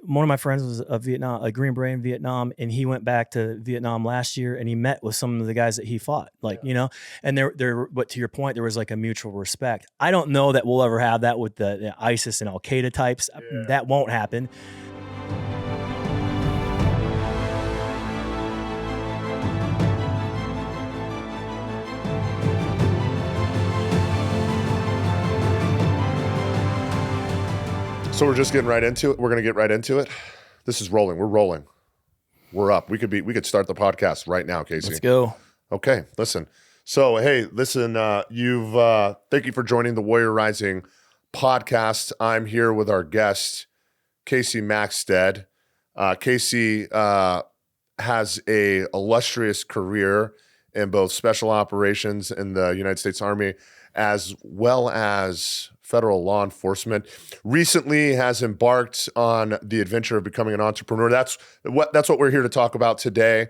one of my friends was a Green Beret in Vietnam, and he went back to Vietnam last year, and he met with some of the guys that he fought, and but to your point, there was like a mutual respect. I don't know that we'll ever have that with the ISIS and Al Qaeda types. Yeah. That won't happen. So we're just getting right into it. We're going to get right into it. This is rolling. We're rolling. We're up. We could start the podcast right now, Casey. Let's go. Okay. Listen. So, hey, listen, thank you for joining the Warrior Rising podcast. I'm here with our guest, Casey Maxted. Casey has a illustrious career in both special operations in the United States Army, as well as federal law enforcement. Recently has embarked on the adventure of becoming an entrepreneur. That's what we're here to talk about today.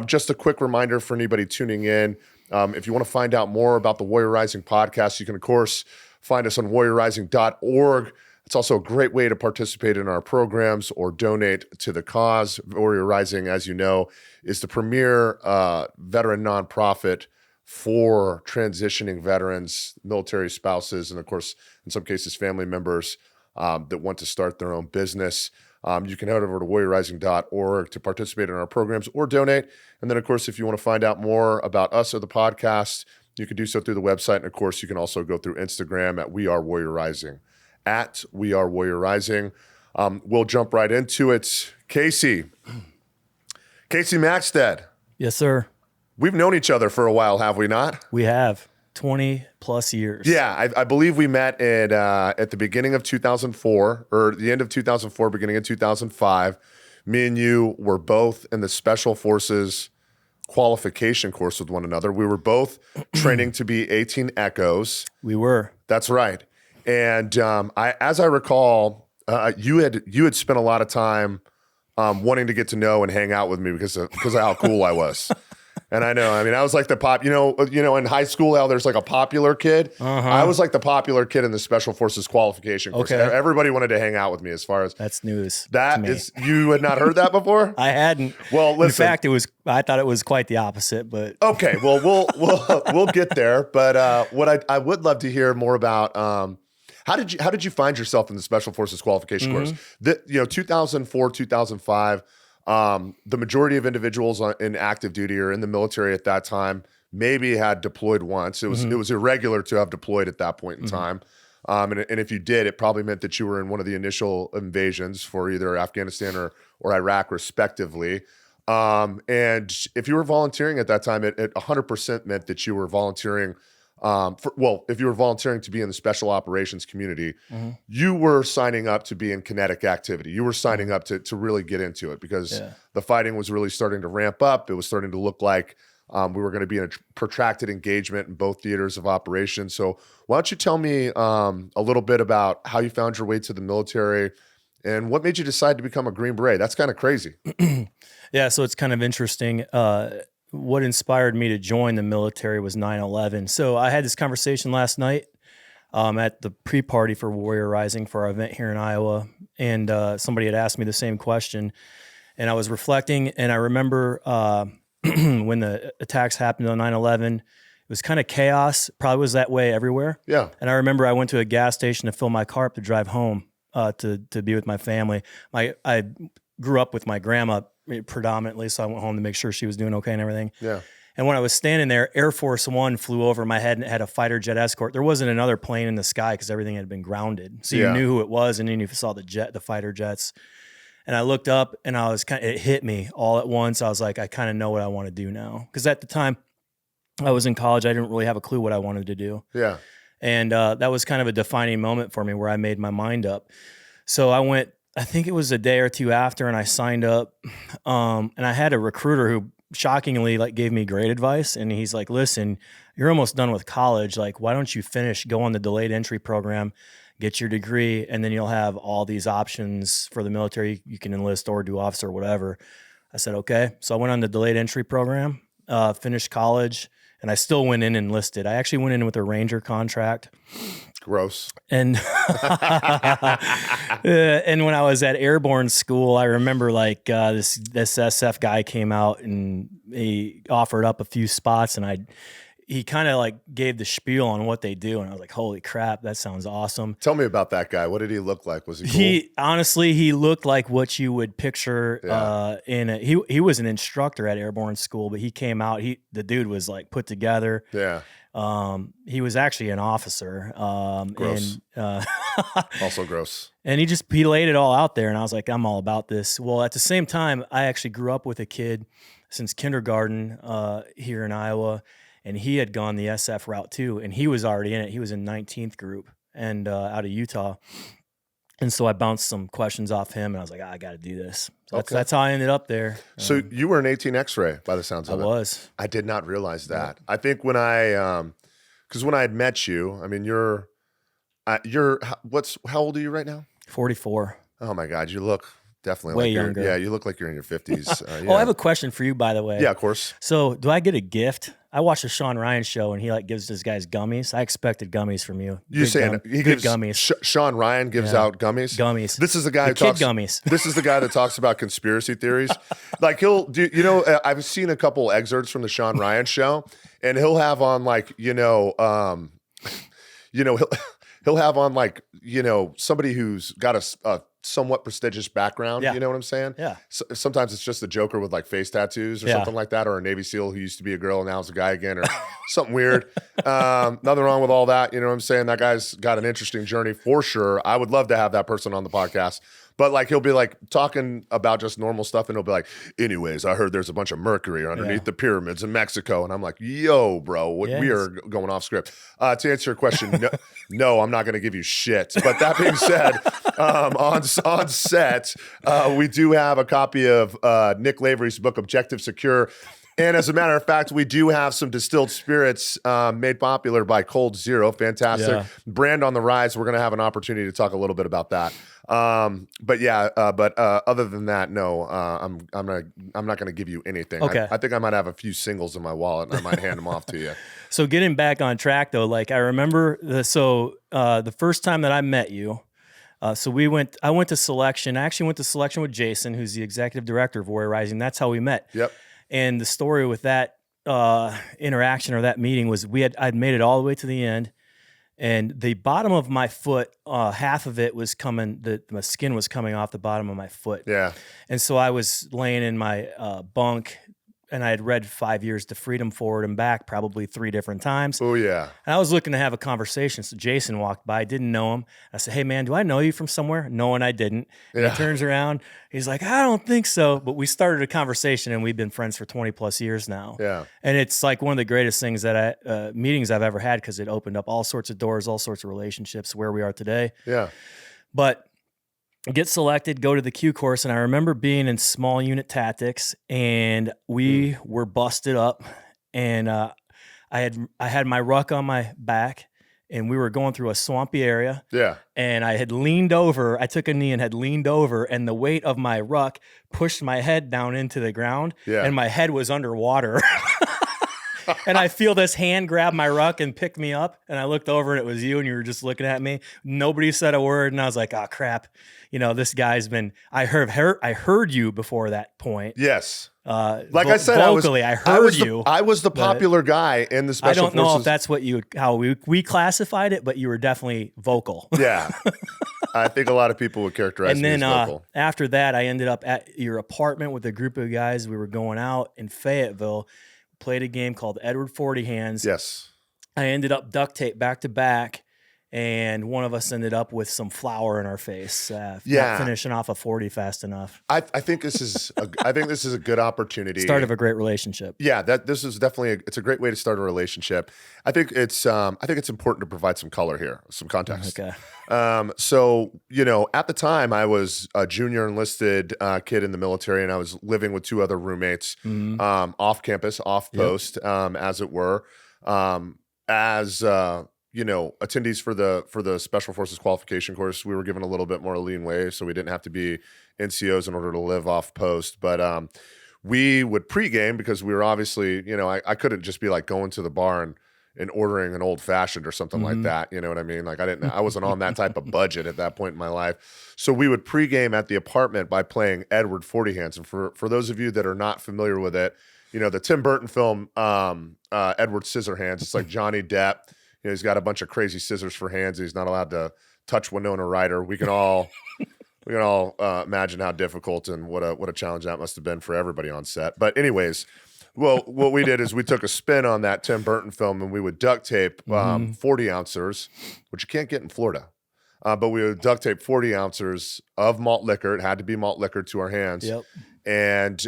Just a quick reminder for anybody tuning in. If you want to find out more about the Warrior Rising podcast, you can, of course, find us on warriorrising.org. It's also a great way to participate in our programs or donate to the cause. Warrior Rising, as you know, is the premier veteran nonprofit for transitioning veterans, military spouses, and of course, in some cases, family members that want to start their own business. You can head over to warriorrising.org to participate in our programs or donate. And then, of course, if you want to find out more about us or the podcast, you can do so through the website. And of course, you can also go through Instagram at We Are Warrior Rising, at We Are Warrior Rising. We'll jump right into it. Casey Maxted. Yes, sir. We've known each other for a while, have we not? We have 20 plus years. Yeah, I believe we met at the beginning of 2004, or the end of 2004, beginning of 2005. Me and you were both in the Special Forces qualification course with one another. We were both training to be 18 Echoes. We were. That's right. And as I recall, you had spent a lot of time wanting to get to know and hang out with me because of how cool I was. And I know, I was like the pop, in high school, how there's like a popular kid. Uh-huh. I was like the popular kid in the Special Forces qualification course. Okay. Everybody wanted to hang out with me as far as. That's news. You had not heard that before? I hadn't. Well, listen. In fact, I thought it was quite the opposite, but. Okay. Well, we'll get there. But what I would love to hear more about, how did you find yourself in the Special Forces qualification course? 2004, 2005. The majority of individuals in active duty or in the military at that time maybe had deployed once. It was irregular to have deployed at that point in time. And if you did, it probably meant that you were in one of the initial invasions for either Afghanistan or Iraq, respectively. And if you were volunteering at that time, it 100% meant that you were volunteering. If you were volunteering to be in the special operations community, you were signing up to be in kinetic activity. You were signing up to really get into it because the fighting was really starting to ramp up. It was starting to look like we were going to be in a protracted engagement in both theaters of operation. So why don't you tell me a little bit about how you found your way to the military and what made you decide to become a Green Beret? That's kind of crazy. Yeah, so it's kind of interesting. What inspired me to join the military was 9/11. So I had this conversation last night at the pre-party for Warrior Rising for our event here in Iowa, and somebody had asked me the same question, and I was reflecting, and I remember when the attacks happened on 9/11, it was kind of chaos. Probably was that way everywhere. Yeah. And I remember I went to a gas station to fill my car up to drive home to be with my family. I grew up with my grandma predominantly, so I went home to make sure she was doing okay and everything. Yeah. And when I was standing there, Air Force One flew over my head and had a fighter jet escort. There wasn't another plane in the sky because everything had been grounded. So you knew who it was, and then you saw the fighter jets. And I looked up, and it hit me all at once. I was like, I kind of know what I want to do now. Because at the time I was in college, I didn't really have a clue what I wanted to do. Yeah. And that was kind of a defining moment for me where I made my mind up. So I went, I think it was a day or two after, and I signed up. And I had a recruiter who shockingly gave me great advice. And he's like, listen, you're almost done with college. Why don't you go on the delayed entry program, get your degree, and then you'll have all these options for the military. You can enlist or do officer or whatever. I said, okay. So I went on the delayed entry program, finished college, and I still went in and enlisted. I actually went in with a Ranger contract. Gross. And and when I was at airborne school, I remember like this SF guy came out and he offered up a few spots, and he kind of like gave the spiel on what they do, and I was like, holy crap, that sounds awesome. Tell me about that guy. What did he look like? Was he cool? He looked like what you would picture he was an instructor at airborne school, but he came out, the dude was like put together. Yeah. He was actually an officer. Gross. And, Also gross. And he laid it all out there, and I was like, I'm all about this. Well, at the same time, I actually grew up with a kid since kindergarten here in Iowa, and he had gone the SF route too, and he was already in it. He was in 19th group and out of Utah. And so I bounced some questions off him, and I was like, I got to do this. So that's how I ended up there. So you were an 18 X-ray by the sounds of it. I was. I did not realize that. Yeah. I think when because when I had met you, I mean, how old are you right now? 44. Oh my God, you look definitely way like younger. Yeah, you look like you're in your 50s. Yeah. Oh, I have a question for you, by the way. Yeah, of course. So, do I get a gift? I watched the Sean Ryan show, and he like gives this guys gummies. I expected gummies from you. You saying he gives gummies? Sean Ryan gives out gummies. Gummies. This is the guy who kid talks gummies. This is the guy that talks about conspiracy theories. Like I've seen a couple excerpts from the Sean Ryan show, and he'll have on like he'll have on like somebody who's got a somewhat prestigious background. Yeah. You know what I'm saying? Yeah. So, sometimes it's just a Joker with like face tattoos or something like that, or a Navy SEAL who used to be a girl and now is a guy again, or something weird. Nothing wrong with all that. You know what I'm saying? That guy's got an interesting journey for sure. I would love to have that person on the podcast. But like he'll be like talking about just normal stuff, and he'll be like, anyways, I heard there's a bunch of mercury underneath the pyramids in Mexico. And I'm like, yo, bro, we are going off script. To answer your question, no, I'm not going to give you shit. But that being said, on set, we do have a copy of Nick Lavery's book, Objective Secure. And as a matter of fact, we do have some distilled spirits made popular by Cold Zero. Fantastic brand on the rise. We're going to have an opportunity to talk a little bit about that. But other than that, no, I'm not going to give you anything. Okay. I think I might have a few singles in my wallet, and I might hand them off to you. So getting back on track though, like I remember the first time that I met you. I went to selection. I actually went to selection with Jason, who's the executive director of Warrior Rising. That's how we met. Yep. And the story with that interaction or that meeting was I'd made it all the way to the end, and the bottom of my foot, half of it was coming, my skin was coming off the bottom of my foot. Yeah. And so I was laying in my bunk, and I had read 5 Years to Freedom forward and back probably 3 different times. Oh, yeah. And I was looking to have a conversation. So Jason walked by, didn't know him. I said, hey, man, do I know you from somewhere? No, and I didn't. And he turns around. He's like, I don't think so. But we started a conversation, and we've been friends for 20 plus years now. Yeah. And it's like one of the greatest things that meetings I've ever had, because it opened up all sorts of doors, all sorts of relationships where we are today. Yeah. But get selected, go to the Q course, and I remember being in small unit tactics, and we were busted up, and I had my ruck on my back, and we were going through a swampy area. Yeah. And I had leaned over. I took a knee and had leaned over, and the weight of my ruck pushed my head down into the ground, and my head was underwater. And I feel this hand grab my ruck and pick me up, and I looked over, and it was you, and you were just looking at me. Nobody said a word, and I was like, oh crap, this guy's been. I heard you before that point. Yes. Like I said, vocally, I heard you. I was the popular guy in the special forces. I don't know if that's what how we classified it, but you were definitely vocal. Yeah. I think a lot of people would characterize me as vocal. After that, I ended up at your apartment with a group of guys. We were going out in Fayetteville. Played a game called Edward 40 Hands. Yes. I ended up duct tape back to back, and one of us ended up with some flour in our face. Not finishing off a 40 fast enough. I think this is a good opportunity. Start of a great relationship. Yeah, this is definitely it's a great way to start a relationship. I think it's important to provide some color here, some context. Okay. So at the time I was a junior enlisted kid in the military, and I was living with 2 other roommates, off campus, off post, as it were, attendees for the Special Forces qualification course. We were given a little bit more leeway, so we didn't have to be NCOs in order to live off post. But we would pregame because we were obviously, I couldn't just be like going to the bar and ordering an old fashioned or something like that. You know what I mean? Like I wasn't on that type of budget at that point in my life. So we would pregame at the apartment by playing Edward 40 Hands. And for those of you that are not familiar with it, the Tim Burton film, Edward Scissorhands, it's like Johnny Depp, he's got a bunch of crazy scissors for hands. He's not allowed to touch Winona Ryder. We can all imagine how difficult and what a challenge that must have been for everybody on set. But anyways, well, what we did is we took a spin on that Tim Burton film, and we would duct tape 40 ounces, which you can't get in Florida. But we would duct tape 40 ounces of malt liquor. It had to be malt liquor to our hands. Yep. And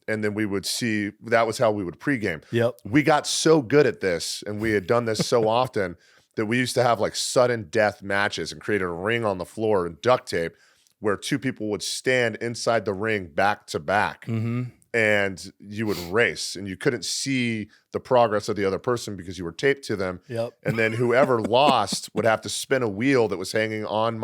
then we would see, that was how we would pregame. Yep. We got so good at this, and we had done this so often that we used to have like sudden death matches and created a ring on the floor and duct tape where two people would stand inside the ring back to back. And you would race, and you couldn't see the progress of the other person because you were taped to them. Yep. And then whoever lost would have to spin a wheel that was hanging on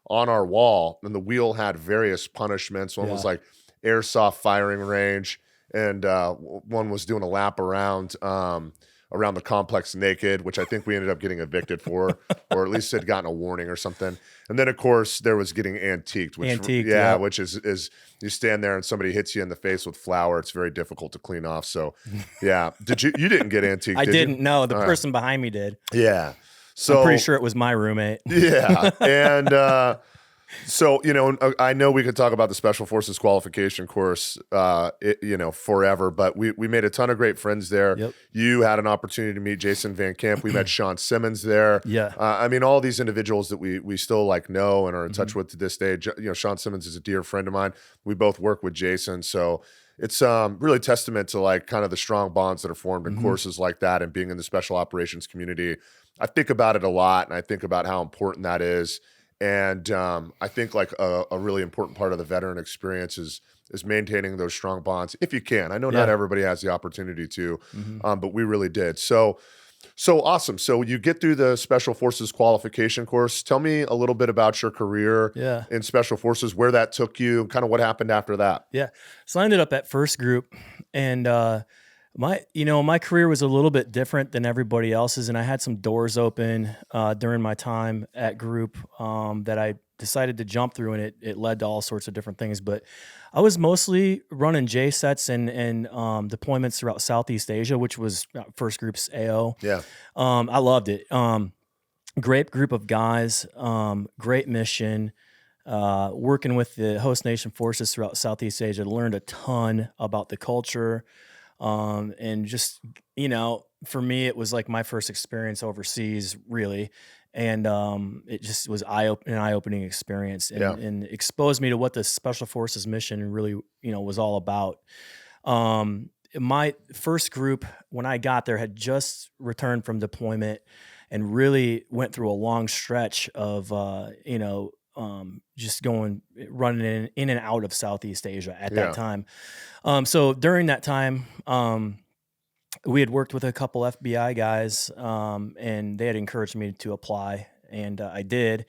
our wall. And the wheel had various punishments. One was like airsoft firing range, and one was doing a lap around the complex naked, which I think we ended up getting evicted for, or at least had gotten a warning or something. And then of course there was getting antiqued, which is you stand there and somebody hits you in the face with flour. It's very difficult to clean off. So yeah. You didn't get antiqued? I didn't know. The person behind me did. Yeah. So I'm pretty sure it was my roommate. Yeah. And so, I know we could talk about the Special Forces qualification course, forever, but we made a ton of great friends there. Yep. You had an opportunity to meet Jason Van Camp. We met Sean Simmons there. Yeah. All these individuals that we still know and are in touch with to this day. Sean Simmons is a dear friend of mine. We both work with Jason. So it's really testament to like kind of the strong bonds that are formed in courses like that, and being in the special operations community. I think about it a lot, and I think about how important that is. And I think like a really important part of the veteran experience is maintaining those strong bonds if you can. I know not everybody has the opportunity to, but we really did. So awesome. So you get through the Special Forces qualification course. Tell me a little bit about your career in Special Forces, where that took you, kind of what happened after that. Yeah. So I ended up at First Group, and my career was a little bit different than everybody else's, and I had some doors open during my time at Group that I decided to jump through, and it led to all sorts of different things. But I was mostly running J sets and deployments throughout Southeast Asia, which was First Group's AO. Yeah, I loved it. Great group of guys, great mission. Working with the host nation forces throughout Southeast Asia, learned a ton about the culture. And just, for me, it was like my first experience overseas, really. And it just was an eye-opening experience, and exposed me to what the Special Forces mission really, was all about. My first group, when I got there, had just returned from deployment and really went through a long stretch of, just running in and out of Southeast Asia at that time. So during that time, we had worked with a couple FBI guys, and they had encouraged me to apply, and I did,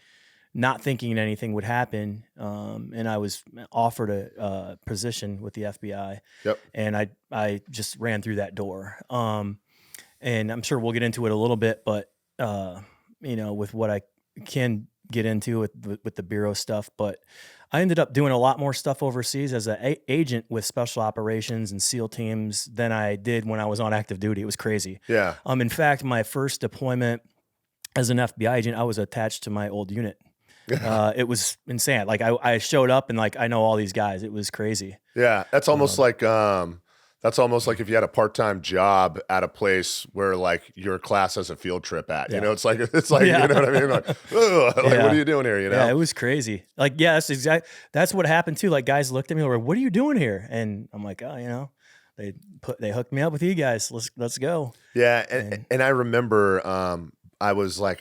not thinking anything would happen. And I was offered a position with the FBI. Yep. And I just ran through that door. And I'm sure we'll get into it a little bit, but with what I can get into with the bureau stuff, but I ended up doing a lot more stuff overseas as an agent with special operations and SEAL teams than I did when I was on active duty. It was crazy. Yeah. In fact, my first deployment as an FBI agent, I was attached to my old unit. It was insane. Like I showed up and like I know all these guys. It was crazy. Yeah, that's almost like if you had a part-time job at a place where like your class has a field trip at. You know, it's like Yeah. you know what I mean? Like, what are you doing here? Yeah, it was crazy. Like, yeah, that's what happened too. Like guys looked at me and were like, "What are you doing here?" And I'm like, "Oh, they hooked me up with you guys. Let's go." Yeah, and I remember I was like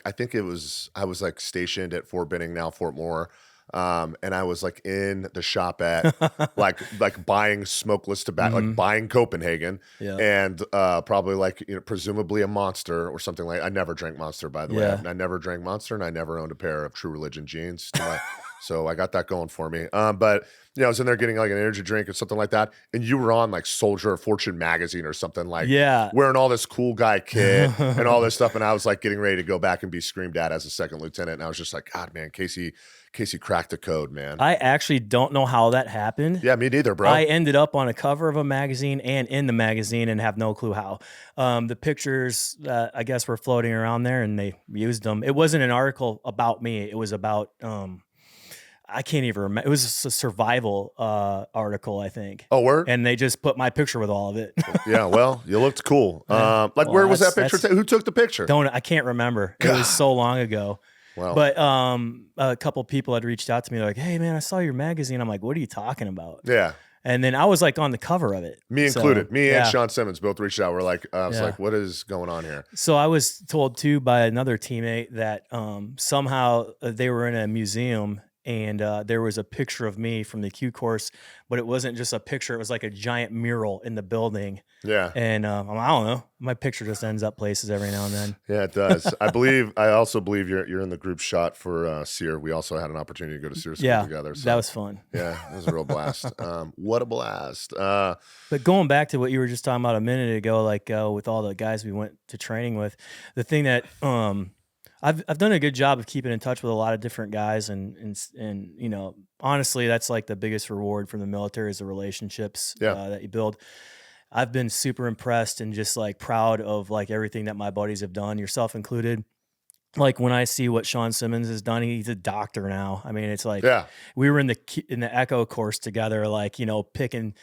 stationed at Fort Benning, now Fort Moore. And I was like in the shop at like buying smokeless tobacco, like buying Copenhagen, and probably like presumably a Monster or something like. I never drank Monster, by the way. I never drank Monster, and I never owned a pair of True Religion jeans. So I got that going for me. But I was in there getting like an energy drink or something like that, and you were on like Soldier or Fortune magazine or something, like Yeah. wearing all this cool guy kit and all this stuff. And I was like getting ready to go back and be screamed at as a second lieutenant. And I was just like, God, man, Casey cracked the code, man. I actually don't know how that happened. Yeah, me neither, bro. I ended up on a cover of a magazine and in the magazine and have no clue how. The pictures, I guess, were floating around there and they used them. It wasn't an article about me. It was about, I can't even remember. It was a survival article, I think. Oh, word? And they just put my picture with all of it. Yeah, well, you looked cool. Where was that picture? Who took the picture? I can't remember. It was so long ago. Wow. But a couple people had reached out to me. They're like, "Hey, man, I saw your magazine." I'm like, "What are you talking about?" Yeah. And then I was like on the cover of it. Me included. Me and Sean Simmons both reached out. We're like, I was like, what is going on here? So I was told too by another teammate that somehow they were in a museum and there was a picture of me from the Q course, but it wasn't just a picture. It was like a giant mural in the building. Yeah. And I don't know. My picture just ends up places every now and then. Yeah, it does. I also believe you're in the group shot for SEER. We also had an opportunity to go to SEER school together. So, that was fun. Yeah, it was a real blast. What a blast. But going back to what you were just talking about a minute ago, like with all the guys we went to training with, the thing that I've done a good job of keeping in touch with a lot of different guys, and honestly, that's like the biggest reward from the military is the relationships that you build. I've been super impressed and just like proud of like everything that my buddies have done, yourself included. Like when I see what Sean Simmons has done, he's a doctor now. I mean, it's like we were in the Echo course together, like picking,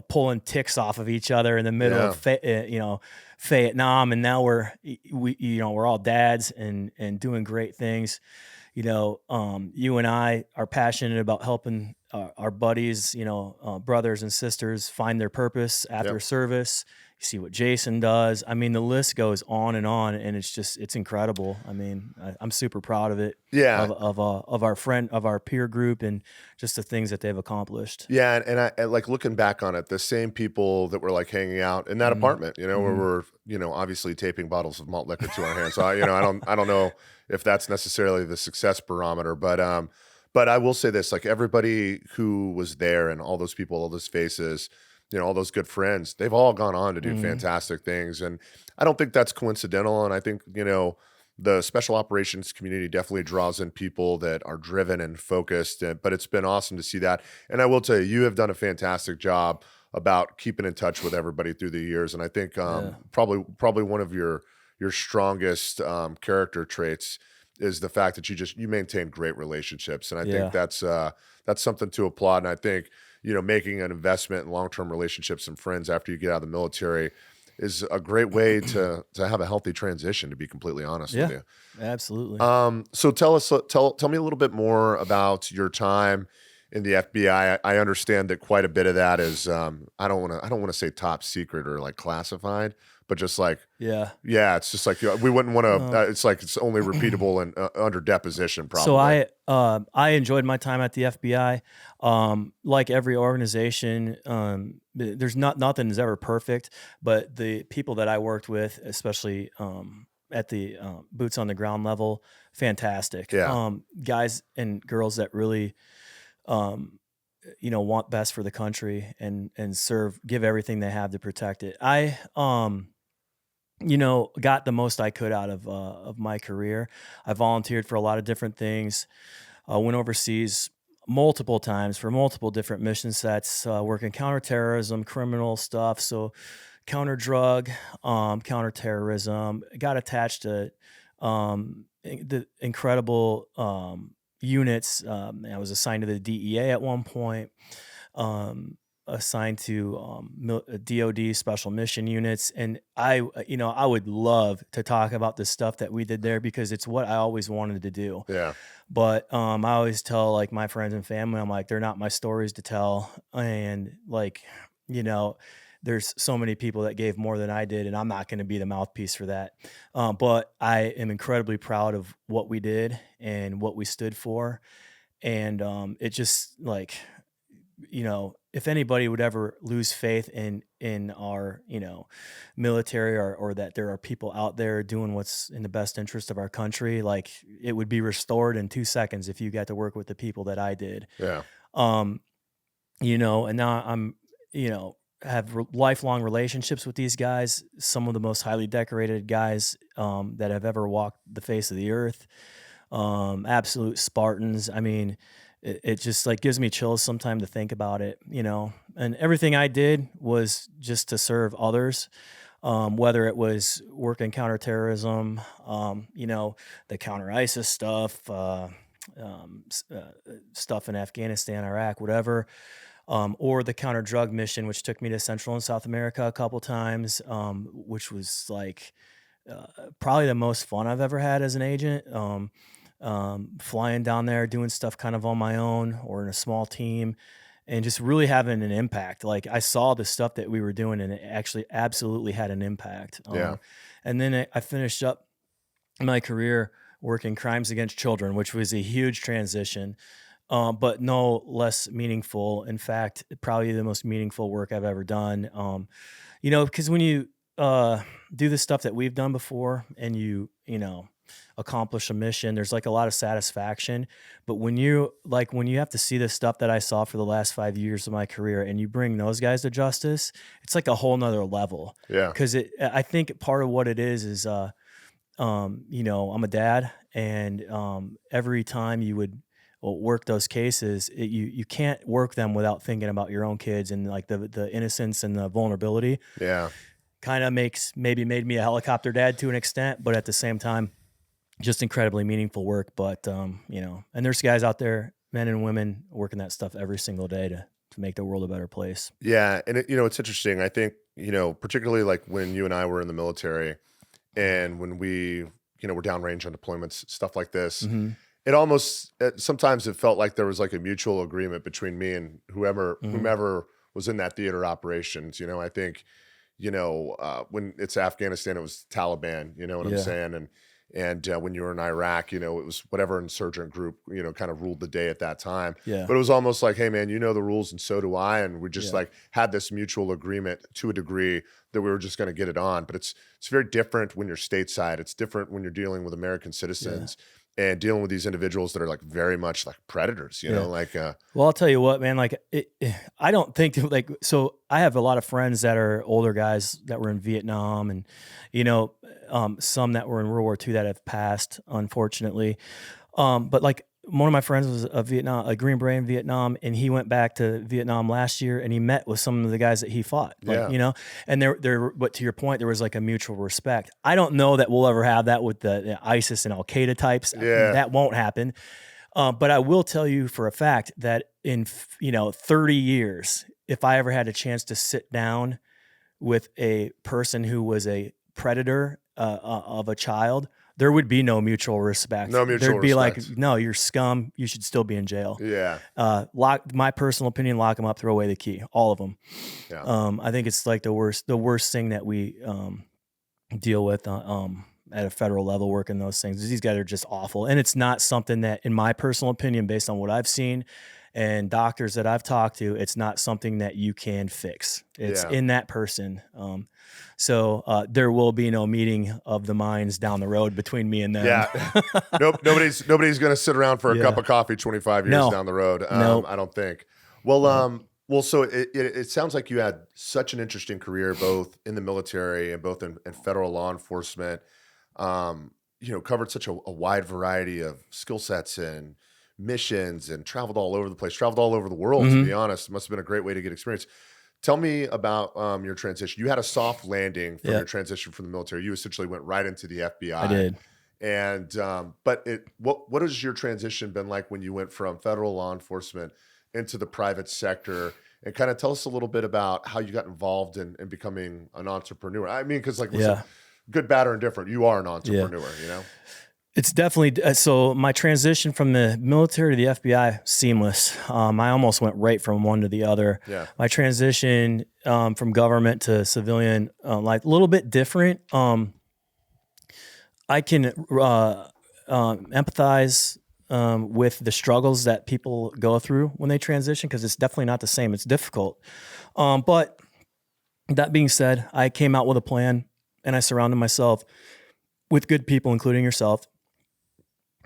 pulling ticks off of each other in the middle of Vietnam, and now we're all dads and doing great things. You and I are passionate about helping our buddies, brothers and sisters find their purpose after service. You see what Jason does. I mean, the list goes on, and it's incredible. I mean, I'm super proud of it. Yeah. Of our peer group and just the things that they've accomplished. Yeah. And I like looking back on it, the same people that were like hanging out in that apartment, where we're, obviously taping bottles of malt liquor to our hands. So I don't know if that's necessarily the success barometer, but I will say this, like everybody who was there and all those people, all those faces, all those good friends, they've all gone on to do fantastic things. And I don't think that's coincidental. And I think, the special operations community definitely draws in people that are driven and focused, but it's been awesome to see that. And I will tell you, you have done a fantastic job about keeping in touch with everybody through the years. And I think probably one of your strongest character traits is the fact that you maintain great relationships. And I think that's something to applaud. And I think, making an investment in long-term relationships and friends after you get out of the military is a great way to have a healthy transition, to be completely honest with you. Absolutely. So tell me a little bit more about your time in the FBI. I understand that quite a bit of that is, I don't want to say top secret or like classified, but just like, it's just like, we wouldn't want to, it's like, it's only repeatable and under deposition probably. So I enjoyed my time at the FBI. Like every organization, there's nothing is ever perfect, but the people that I worked with, especially, at the, boots on the ground level, fantastic. Guys and girls that really, want best for the country and give everything they have to protect it. I, got the most I could out of my career. I volunteered for a lot of different things. Went overseas multiple times for multiple different mission sets, working counterterrorism, criminal stuff. So counter drug, counterterrorism. Got attached to the incredible units. I was assigned to the DEA at one point. Assigned to DOD special mission units, and I would love to talk about the stuff that we did there because it's what I always wanted to do. Yeah. But I always tell like my friends and family, I'm like, they're not my stories to tell, and like there's so many people that gave more than I did, and I'm not going to be the mouthpiece for that. But I am incredibly proud of what we did and what we stood for, and it just like. if anybody would ever lose faith in our, military, or that there are people out there doing what's in the best interest of our country, like it would be restored in 2 seconds if you got to work with the people that I did. Yeah. And now I'm, have lifelong relationships with these guys, some of the most highly decorated guys that have ever walked the face of the earth. Absolute Spartans. I mean, it just like gives me chills sometimes to think about it, and everything I did was just to serve others. Whether it was working counterterrorism, the counter ISIS stuff, stuff in Afghanistan, Iraq, whatever, or the counter drug mission, which took me to Central and South America a couple times, which was like probably the most fun I've ever had as an agent. Flying down there, doing stuff kind of on my own or in a small team, and just really having an impact. Like I saw the stuff that we were doing, and it actually absolutely had an impact. And then I finished up my career working crimes against children, which was a huge transition, but no less meaningful. In fact, probably the most meaningful work I've ever done. Because when you do the stuff that we've done before, and you accomplish a mission, there's like a lot of satisfaction. But when you have to see the stuff that I saw for the last 5 years of my career, and you bring those guys to justice, it's like a whole nother level. Yeah. Because I think part of what it is I'm a dad, and every time you would work those cases, you can't work them without thinking about your own kids and like the innocence and the vulnerability. Yeah. Kind of made me a helicopter dad to an extent, but at the same time, just incredibly meaningful work. But, and there's guys out there, men and women, working that stuff every single day to make the world a better place. Yeah. And it's interesting. I think, particularly like when you and I were in the military, and when we, were downrange on deployments, stuff like this, Mm-hmm. it almost, sometimes it felt like there was like a mutual agreement between me and whomever was in that theater operations. I think, when it's Afghanistan, it was Taliban, you know what I'm saying? And when you were in Iraq, it was whatever insurgent group, kind of ruled the day at that time. Yeah. But it was almost like, hey man, you know the rules and so do I. And we just like had this mutual agreement to a degree that we were just going to get it on. But it's very different when you're stateside. It's different when you're dealing with American citizens. And dealing with these individuals that are like very much like predators, Well, I'll tell you what, man, like I don't think so I have a lot of friends that are older guys that were in Vietnam, and, some that were in World War II that have passed, unfortunately. But like one of my friends was a Green Beret in Vietnam, and he went back to Vietnam last year, and he met with some of the guys that he fought, and but to your point, there was like a mutual respect. I don't know that we'll ever have that with the ISIS and Al-Qaeda types. That won't happen. But I will tell you for a fact that in, 30 years, if I ever had a chance to sit down with a person who was a predator of a child, there would be no mutual respect. There'd be respect. Like, no, you're scum. You should still be in jail. Yeah. My personal opinion, lock them up, throw away the key, all of them. Yeah. I think it's like the worst thing that we deal with at a federal level, working those things. These guys are just awful. And it's not something that, in my personal opinion, based on what I've seen and doctors that I've talked to, it's not something that you can fix. It's in that person. So there will be no meeting of the minds down the road between me and them. Yeah. Nobody's going to sit around for a cup of coffee 25 years down the road. I don't think. Well, so it sounds like you had such an interesting career, both in the military and both in federal law enforcement. Covered such a wide variety of skill sets and missions, and traveled all over the place, traveled all over the world, to be honest. It must have been a great way to get experience. Tell me about your transition. You had a soft landing from your transition from the military. You essentially went right into the FBI. I did. And but what has your transition been like when you went from federal law enforcement into the private sector? And kind of tell us a little bit about how you got involved in becoming an entrepreneur. I mean, because listen, good, bad, or indifferent, you are an entrepreneur, It's definitely, so my transition from the military to the FBI, seamless. I almost went right from one to the other. Yeah. My transition from government to civilian, like a little bit different. I can empathize with the struggles that people go through when they transition, because it's definitely not the same. It's difficult. But that being said, I came out with a plan and I surrounded myself with good people, including yourself.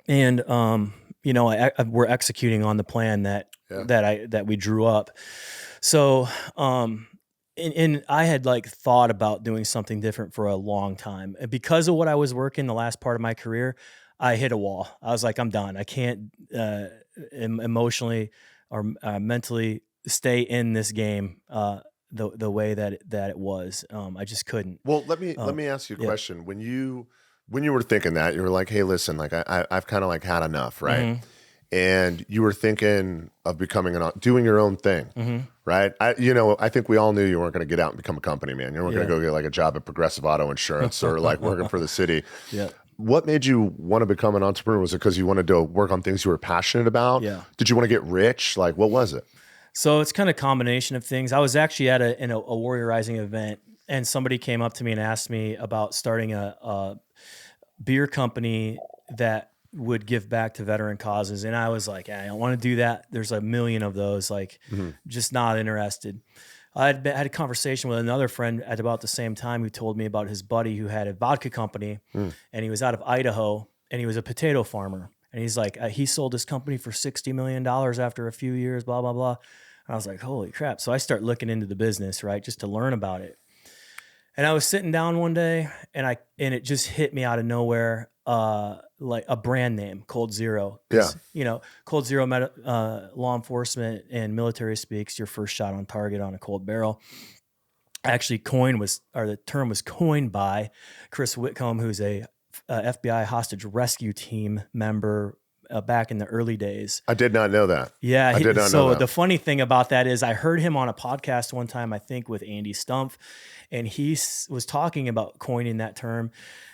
And, we're executing on the plan that we drew up. So, and I had like thought about doing something different for a long time. And because of what I was working the last part of my career, I hit a wall. I was like, I'm done. I can't emotionally or mentally stay in this game the way that it was. I just couldn't. Well, let me ask you a question. When you were thinking that, you were like, hey, listen, like I've kind of like had enough, right? Mm-hmm. And you were thinking of doing your own thing, Mm-hmm. right? I think we all knew you weren't going to get out and become a company man. You weren't going to go get like a job at Progressive Auto Insurance or like working for the city. Yeah. What made you want to become an entrepreneur? Was it because you wanted to work on things you were passionate about? Yeah. Did you want to get rich? Like, what was it? So it's kind of a combination of things. I was actually at a Warrior Rising event, and somebody came up to me and asked me about starting a beer company that would give back to veteran causes. And I was like, I don't want to do that. There's a million of those, like just not interested. I had a conversation with another friend at about the same time who told me about his buddy who had a vodka company and he was out of Idaho and he was a potato farmer. And he's like, he sold his company for $60 million after a few years, blah, blah, blah. And I was like, holy crap. So I start looking into the business, right? Just to learn about it. And I was sitting down one day and it just hit me out of nowhere. Like a brand name, Cold Zero. Yeah. Cold Zero, law enforcement and military speaks, your first shot on target on a cold barrel. Actually, the term was coined by Chris Whitcomb, who's a FBI hostage rescue team member back in the early days. I did not know that. Yeah. I did not know that. The funny thing about that is I heard him on a podcast one time, I think with Andy Stumpf, and he was talking about coining that term.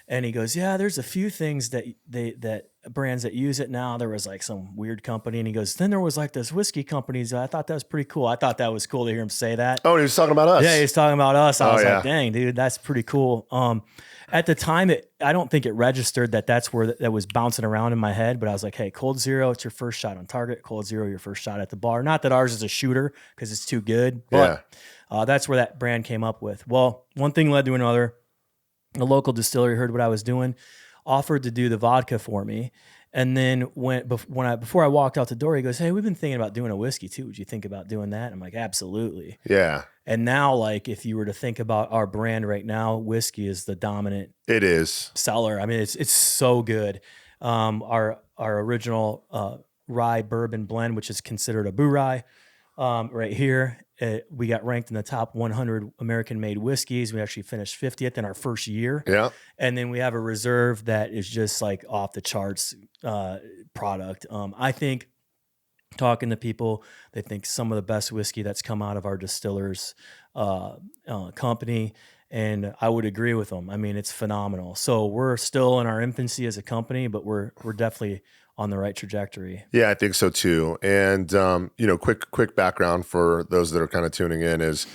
And he goes, yeah, there's a few things that brands that use it now. There was like some weird company. And he goes, then there was like this whiskey companies. I thought that was pretty cool. I thought that was cool to hear him say that. Oh, he was talking about us. Yeah, he was talking about us. I was yeah. like, dang, dude, that's pretty cool. At the time, I don't think it registered that's where that was bouncing around in my head. But I was like, hey, Cold Zero, it's your first shot on target. Cold Zero, your first shot at the bar. Not that ours is a shooter because it's too good. But that's where that brand came up with. Well, one thing led to another. A local distillery heard what I was doing, offered to do the vodka for me. And then before I walked out the door, he goes, hey, we've been thinking about doing a whiskey too. Would you think about doing that? I'm like, absolutely. Yeah. And now, like, if you were to think about our brand right now, whiskey is the dominant seller. I mean, it's so good. Our original rye bourbon blend, which is considered a boo rye, right here. We got ranked in the top 100 American-made whiskeys. We actually finished 50th in our first year. Yeah. And then we have a reserve that is just like off the charts product. I think talking to people, they think some of the best whiskey that's come out of our distillers company. And I would agree with them. I mean, it's phenomenal. So we're still in our infancy as a company, but we're definitely on the right trajectory. Yeah, I think so too. And quick background for those that are kind of tuning in is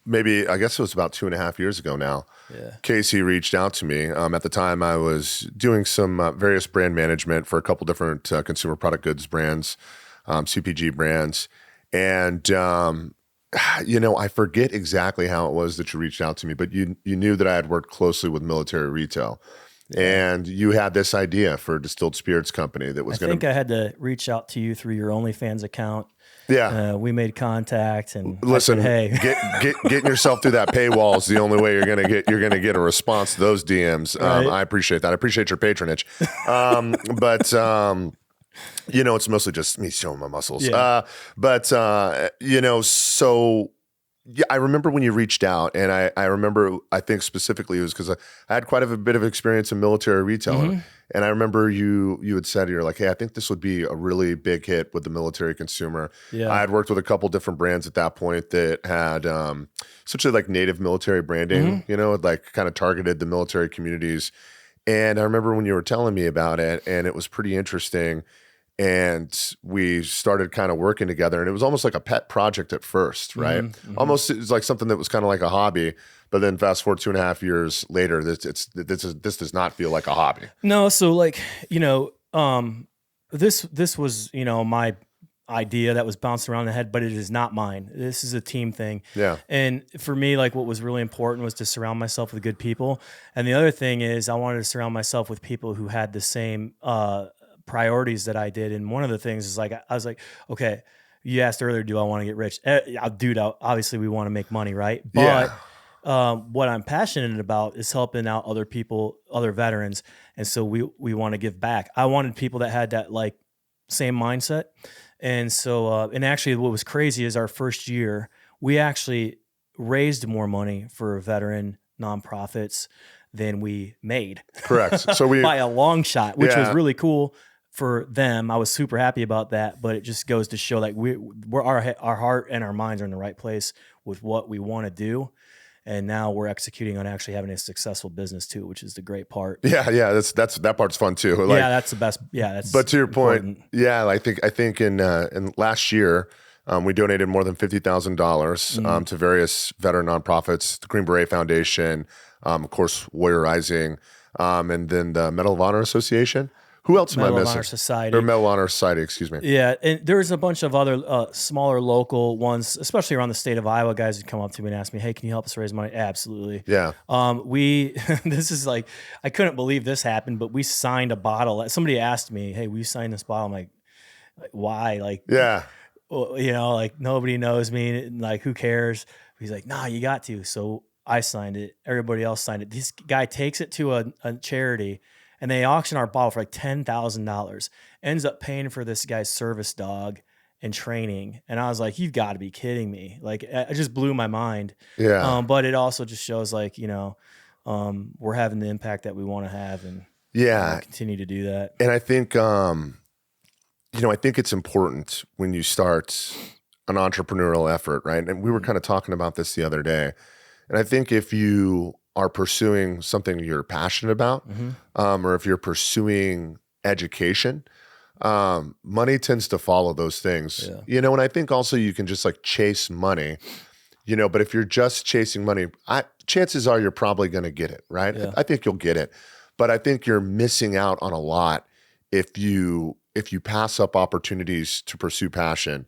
maybe I guess it was about 2.5 years ago now. Yeah. Casey reached out to me. At the time, I was doing some various brand management for a couple different consumer product goods brands, CPG brands, and I forget exactly how it was that you reached out to me, but you knew that I had worked closely with military retail. And you had this idea for a distilled spirits company that was going to... I think I had to reach out to you through your OnlyFans account. Yeah. We made contact and listen, I said, hey, getting yourself through that paywall is the only way you're going to get a response to those DMs. Right. I appreciate that. I appreciate your patronage. But it's mostly just me showing my muscles. Yeah. So yeah, I remember when you reached out, and I remember, I think specifically it was because I had quite a bit of experience in military retail. Mm-hmm. And I remember you had said, you're like, hey, I think this would be a really big hit with the military consumer. Yeah. I had worked with a couple different brands at that point that had essentially like native military branding, like kind of targeted the military communities. And I remember when you were telling me about it, and it was pretty interesting. And we started kind of working together, and it was almost like a pet project at first, right? Mm-hmm. Almost it was like something that was kind of like a hobby, but then fast forward 2.5 years later, this does not feel like a hobby. No, so like this was, my idea that was bouncing around the head, but it is not mine. This is a team thing. Yeah. And for me, like what was really important was to surround myself with good people. And the other thing is I wanted to surround myself with people who had the same priorities that I did. And one of the things is like, I was like, okay, you asked earlier, do I want to get rich? Dude, obviously we want to make money, right? But what I'm passionate about is helping out other people, other veterans. And so we want to give back. I wanted people that had that like same mindset. And so, and actually what was crazy is our first year, we actually raised more money for veteran nonprofits than we made. Correct. So by a long shot, which was really cool for them. I was super happy about that, but it just goes to show like our heart and our minds are in the right place with what we want to do. And now we're executing on actually having a successful business too, which is the great part. Yeah. That part's fun too. Like, that's the best. Yeah. That's but to your important. point, I think in last year, we donated more than $50,000 to various veteran nonprofits, the Green Beret Foundation, of course, Warrior Rising, and then the Medal of Honor Association. Who else am I missing? Medal of Honor Society. Or Medal of Honor Society, excuse me. Yeah, and there's a bunch of other smaller local ones, especially around the state of Iowa. Guys would come up to me and ask me, "Hey, can you help us raise money?" Absolutely. Yeah. This is like, I couldn't believe this happened, but we signed a bottle. Somebody asked me, "Hey, we signed this bottle." I'm like why? Like, yeah. Like nobody knows me. Like, who cares? He's like, "Nah, you got to." So I signed it. Everybody else signed it. This guy takes it to a charity. And they auction our bottle for like $10,000, ends up paying for this guy's service dog and training. And I was like, you've got to be kidding me. Like, it just blew my mind. Yeah. But it also just shows like, we're having the impact that we want to have and continue to do that. And I think, I think it's important when you start an entrepreneurial effort, right? And we were kind of talking about this the other day. And I think if you are pursuing something you're passionate about, or if you're pursuing education, money tends to follow those things, and I think also you can just like chase money, but if you're just chasing money, chances are you're probably going to get it, right? Yeah. I think you'll get it, but I think you're missing out on a lot if you pass up opportunities to pursue passion.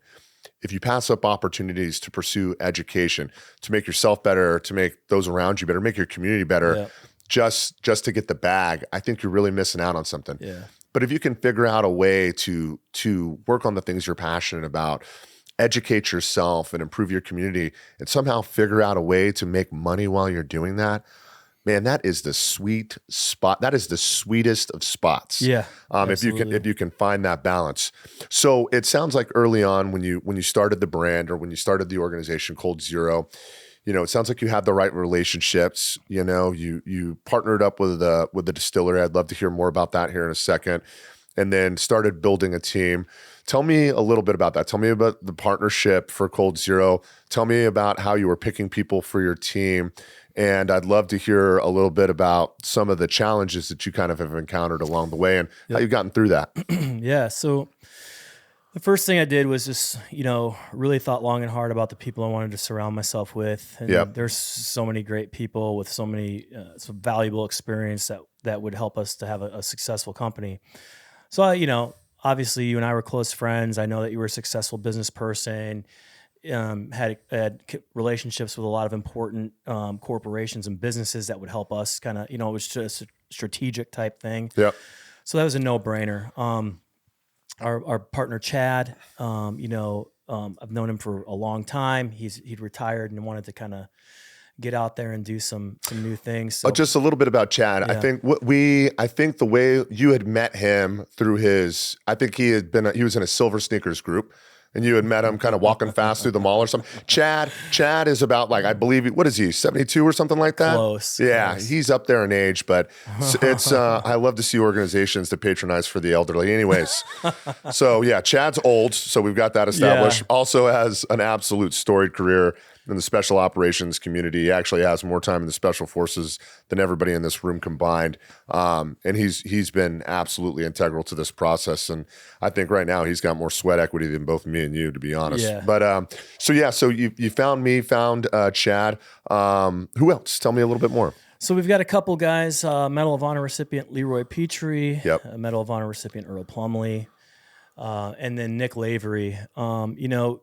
If you pass up opportunities to pursue education, to make yourself better, to make those around you better, make your community better, just to get the bag, I think you're really missing out on something. Yeah. But if you can figure out a way to work on the things you're passionate about, educate yourself and improve your community, and somehow figure out a way to make money while you're doing that, man, that is the sweet spot. That is the sweetest of spots. Yeah. If you can find that balance. So it sounds like early on when you started the brand or when you started the organization Cold Zero, it sounds like you had the right relationships. You partnered up with the distillery. I'd love to hear more about that here in a second. And then started building a team. Tell me a little bit about that. Tell me about the partnership for Cold Zero. Tell me about how you were picking people for your team. And I'd love to hear a little bit about some of the challenges that you kind of have encountered along the way and how you've gotten through that. Yeah. So the first thing I did was just, really thought long and hard about the people I wanted to surround myself with. And there's so many great people with so many some valuable experience that would help us to have a successful company. So, obviously you and I were close friends. I know that you were a successful business person. Had relationships with a lot of important corporations and businesses that would help us kind of, it was just a strategic type thing. Yeah. So that was a no-brainer. Our partner, Chad, I've known him for a long time. He'd retired and wanted to kind of get out there and do some new things. So, just a little bit about Chad. Yeah. I think the way you had met him through I think he was in a Silver Sneakers group. And you had met him kind of walking fast through the mall or something. Chad is about like, I believe, what is he, 72 or something like that? Close. Yeah, close. He's up there in age, but it's, I love to see organizations that patronize for the elderly anyways. So yeah, Chad's old, so we've got that established. Yeah. Also has an absolute storied career in the special operations community. He actually has more time in the special forces than everybody in this room combined. And he's been absolutely integral to this process. And I think right now he's got more sweat equity than both me and you, to be honest. Yeah. But so you found me, found Chad. Who else? Tell me a little bit more. So we've got a couple guys, Medal of Honor recipient Leroy Petrie, Medal of Honor recipient Earl Plumley, and then Nick Lavery.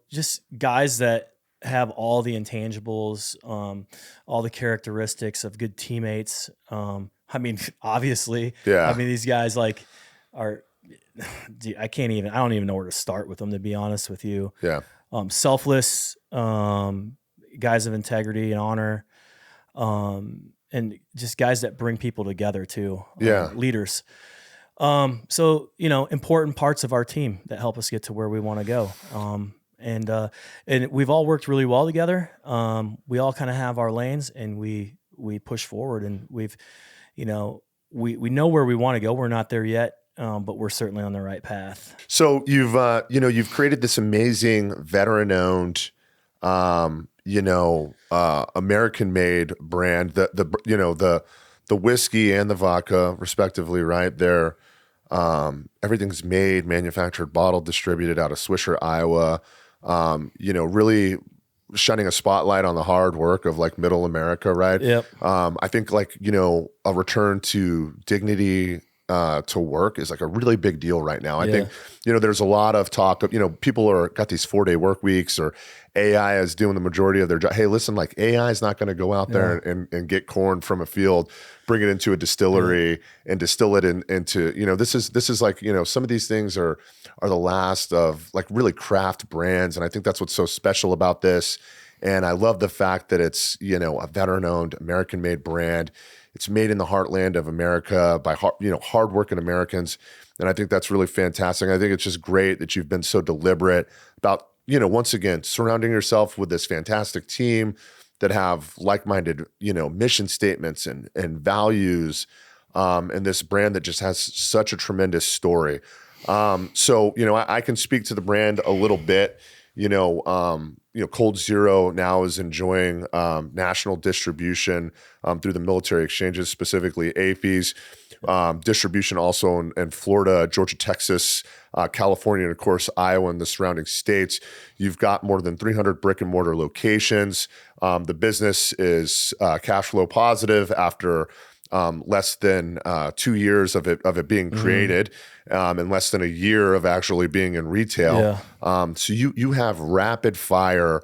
Just guys that have all the intangibles, all the characteristics of good teammates. Obviously, Yeah. these guys are, I don't even know where to start with them, to be honest with you. Yeah. Selfless, guys of integrity and honor, and just guys that bring people together too. Leaders. Important parts of our team that help us get to where we want to go. And we've all worked really well together. We all kind of have our lanes, and we push forward, and we know where we want to go. We're not there yet, but we're certainly on the right path. So you've created this amazing veteran-owned, American-made brand. The whiskey and the vodka, respectively, right? They're everything's made, manufactured, bottled, distributed out of Swisher, Iowa. Really shining a spotlight on the hard work of like middle America, right? Yep. I think a return to dignity to work is like a really big deal right now. I think, there's a lot of talk of, people got these 4-day work weeks, or AI is doing the majority of their job. Hey, listen, like AI is not going to go out there and get corn from a field, bring it into a distillery and distill it into, this is like, some of these things are the last of like really craft brands. And I think that's what's so special about this. And I love the fact that it's, a veteran-owned, American-made brand. It's made in the heartland of America by hardworking Americans. And I think that's really fantastic. I think it's just great that you've been so deliberate about, once again, surrounding yourself with this fantastic team that have like-minded, mission statements and values, and this brand that just has such a tremendous story. I can speak to the brand a little bit. Cold Zero now is enjoying national distribution through the military exchanges, specifically AAFES, distribution also in Florida, Georgia, Texas, California, and of course, Iowa and the surrounding states. You've got more than 300 brick and mortar locations. The business is cash flow positive after less than 2 years of it being created, and less than a year of actually being in retail. So you have rapid fire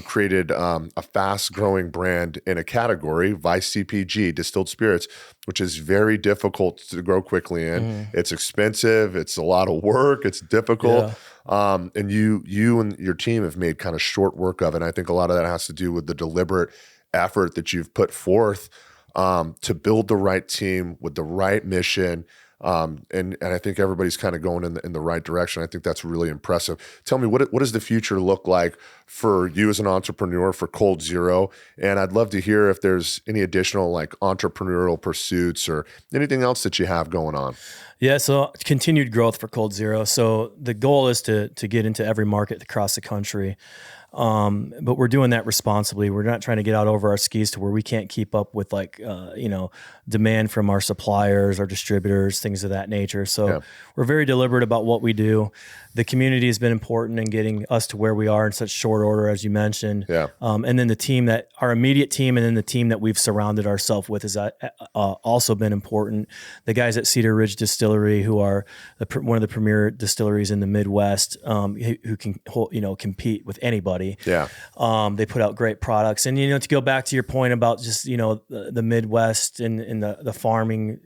created a fast growing brand in a category, Vice CPG, distilled spirits, which is very difficult to grow quickly in. It's expensive. It's a lot of work. It's difficult. And you and your team have made kind of short work of it. And I think a lot of that has to do with the deliberate effort that you've put forth to build the right team with the right mission. And I think everybody's kind of going in the right direction. I think that's really impressive. Tell me, what does the future look like for you as an entrepreneur, for Cold Zero? And I'd love to hear if there's any additional like entrepreneurial pursuits or anything else that you have going on. Yeah, so continued growth for Cold Zero. So the goal is to get into every market across the country. But we're doing that responsibly. We're not trying to get out over our skis to where we can't keep up with demand from our suppliers, our distributors, things of that nature. So we're very deliberate about what we do. The community has been important in getting us to where we are in such short order, as you mentioned. And then the team our immediate team, and then the team that we've surrounded ourselves with has also been important. The guys at Cedar Ridge Distillery, who are one of the premier distilleries in the Midwest, who can compete with anybody. They put out great products. And, to go back to your point about just, the Midwest and the farming,